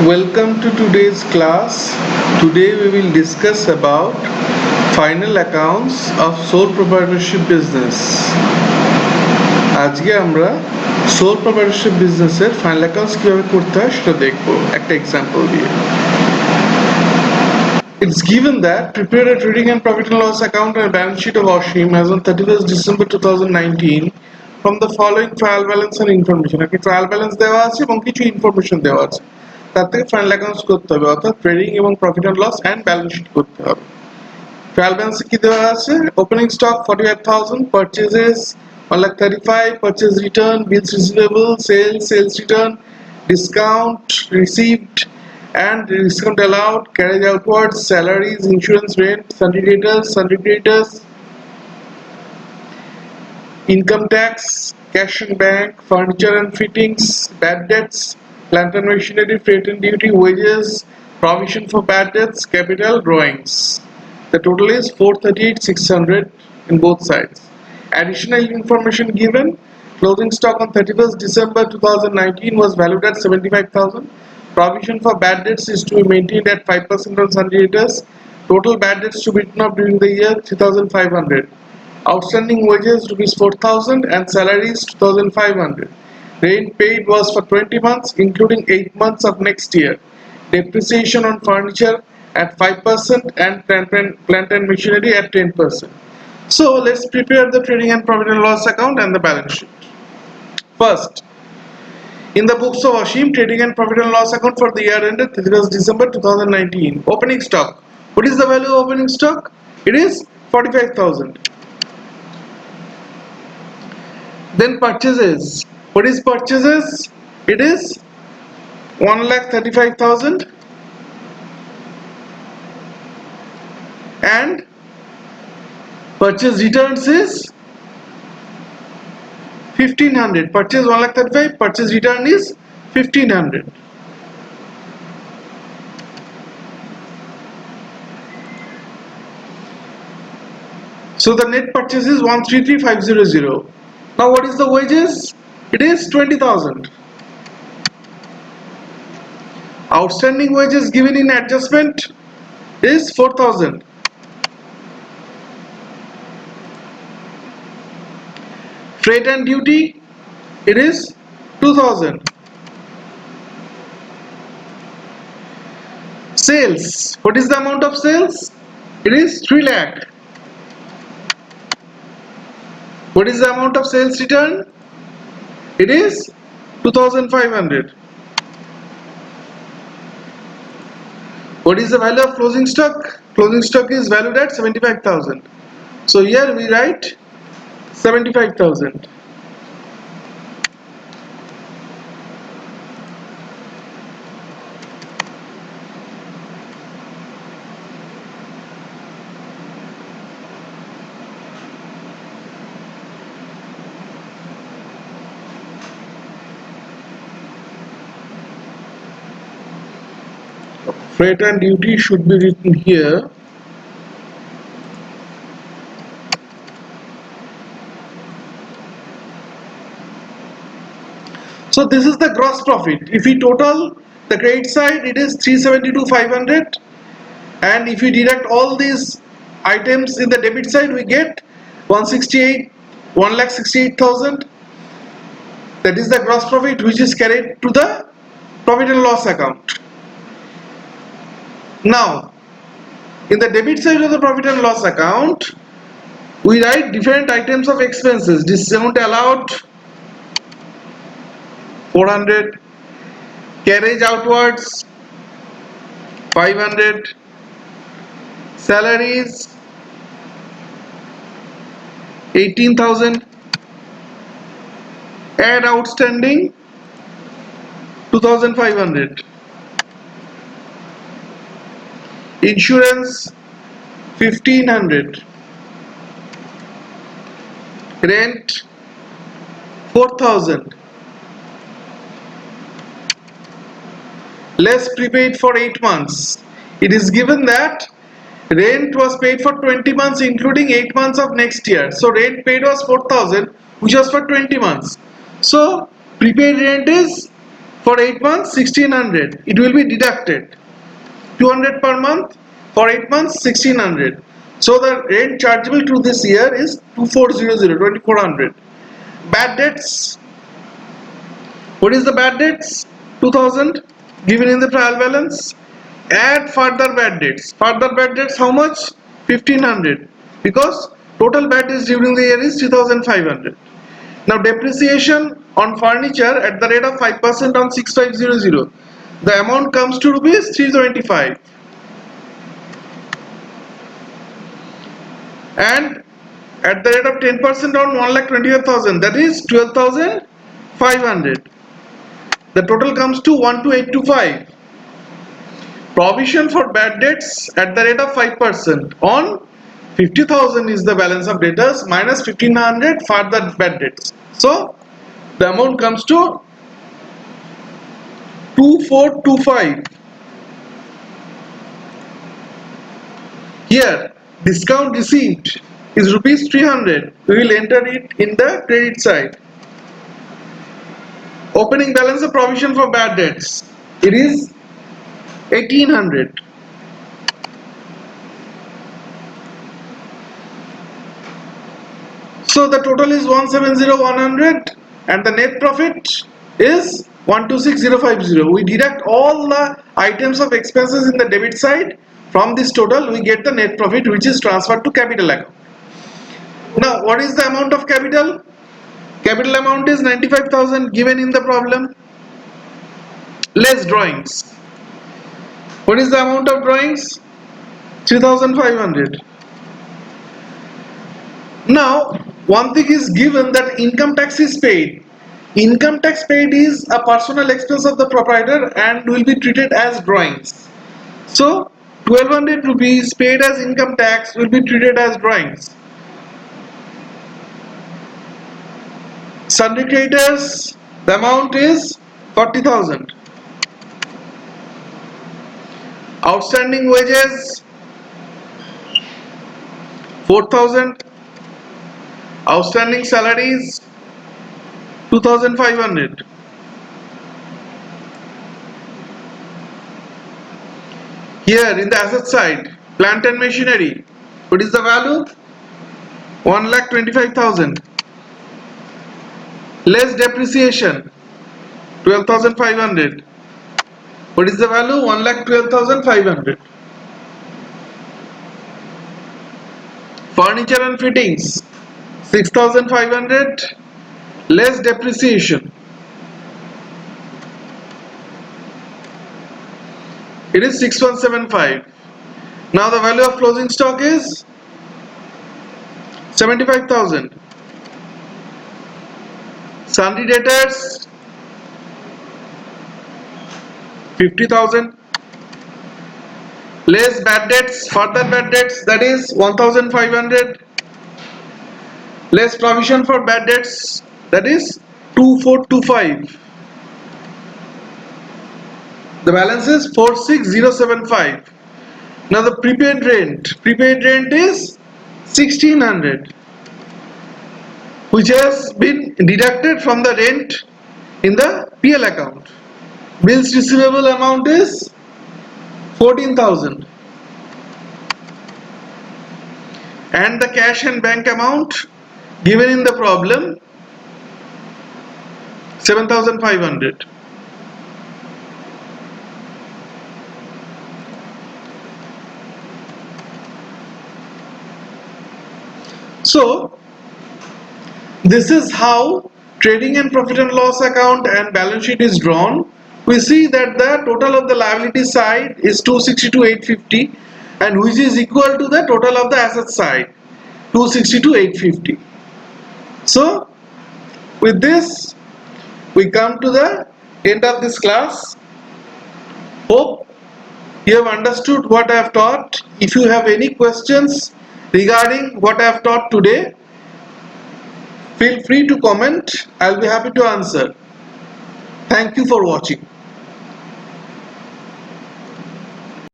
Welcome to today's class. Today we will discuss about final accounts of sole proprietorship business. আজকে আমরা sole proprietorship businessের final accounts কিভাবে করতে হয় সেটা দেখব একটা example দিয়ে. It's given that prepare a trading and profit and loss account and balance sheet of Oshim as on 31st December 2019 from the following trial balance and information. Okay, trial balance দেওয়া আছে এবং কিছু information দেওয়া আছে। তার থেকে final accounts করতে হবে, অর্থাৎ ট্রেডিং এবং profit and loss and balance sheet করতে হবে। ট্রায়াল ব্যালেন্সে কি দেওয়া আছে? Opening stock 45000, purchases 1,35,000, purchase return, bills receivable, sales return, discount received and discount allowed, carriage outwards, salaries, insurance, rent, sundry creditors, income tax, cash and bank, furniture and fittings, bad debts, plant and machinery, freight and duty, wages, provision for bad debts, capital, drawings. The total is 438,600 in both sides. Additional information given: closing stock on 31st December 2019 was valued at 75,000. Provision for bad debts is to be maintained at 5% on sundry debtors. Total bad debts to be written off during the year 3,500. Outstanding wages rupees 4,000 and salaries 2,500. Rent paid was for 20 months including 8 months of next year. Depreciation on furniture at 5% and plant and machinery at 10%. So let's prepare the trading and profit and loss account and the balance sheet. First, in the books of Oshim, trading and profit and loss account for the year ended 31st December 2019. Opening stock. What is the value of opening stock? It is 45,000. Then purchases. What is purchases? It is 1,35,000. And purchase returns is 1,500. Purchase 1,35,000, purchase return is 1,500. So the net purchase is 133,500. Now what is the wages? It is 20,000. Outstanding wages given in adjustment is 4,000. Freight and duty, it is 2,000. Sales, what is the amount of sales? It is 3 lakh. What is the amount of sales return? It is 2,500. What is the value of closing stock? Closing stock is valued at 75,000. So here we write 75,000. Freight and duty should be written here. So this is the gross profit. If we total the credit side, it is 372,500, and if we deduct all these items in the debit side, we get 1,68,000. That is the gross profit which is carried to the profit and loss account. Now, in the debit side of the profit and loss account, we write different items of expenses. Discount allowed 400, carriage outwards 500, salaries 18,000, add outstanding 2,500, insurance 1,500, rent 4,000, less prepaid for 8 months. It is given that rent was paid for 20 months including 8 months of next year. So rent paid was 4,000, which was for 20 months. So prepaid rent is For 8 months 1600, it will be deducted 200 per month. For 8 months 1600. So the rent chargeable to this year is 2400, 2400. Bad debts. What is the bad debts? 2000 given in the trial balance. Add further bad debts. Further bad debts how much? 1500, because total bad debts during the year is 3500. Now depreciation on furniture at the rate of 5% on 6500. The amount comes to rupees 325. And at the rate of 10% on 1,25,000, that is 12,500. The total comes to 12825. Provision for bad debts at the rate of 5% on 50,000 is the balance of debtors minus 1500 for the bad debts. So the amount comes to 2425. Here discount received is rupees 300. We will enter it in the credit side. Opening balance of provision for bad debts, it is 1800. So the total is 170,100 and the net profit is 126,050. We deduct all the items of expenses in the debit side. From this total we get the net profit, which is transferred to capital account. Now what is the amount of capital? Capital amount is 95,000 given in the problem. Less drawings. What is the amount of drawings? 3,500. Now one thing is given, that income tax is paid. Income tax paid is a personal expense of the proprietor and will be treated as drawings. So 1200 rupees paid as income tax will be treated as drawings. Sundry creditors, the amount is 40,000. Outstanding wages 4,000. Outstanding salaries 2,500. Here in the asset side, plant and machinery, what is the value? 1,25,000. Less depreciation 12,500. What is the value? 1,12,500. Furniture and fittings 6,500. Less depreciation, it is 6,175. Now the value of closing stock is 75,000. Sundry debtors 50,000. Less bad debts, further bad debts, that is 1,500. Less provision for bad debts, that is 2,425. The balance is 4,6,075. Now the prepaid rent is 1,600, which has been deducted from the rent in the PL account. Bills receivable amount is 14,000 and the cash and bank amount given in the problem 7,500. So this is how trading and profit and loss account and balance sheet is drawn. We see that the total of the liability side is 262,850 and which is equal to the total of the asset side 262,850. So with this we come to the end of this class. Hope you have understood what I have taught. If you have any questions regarding what I have taught today, feel free to comment. I will be happy to answer. Thank you for watching.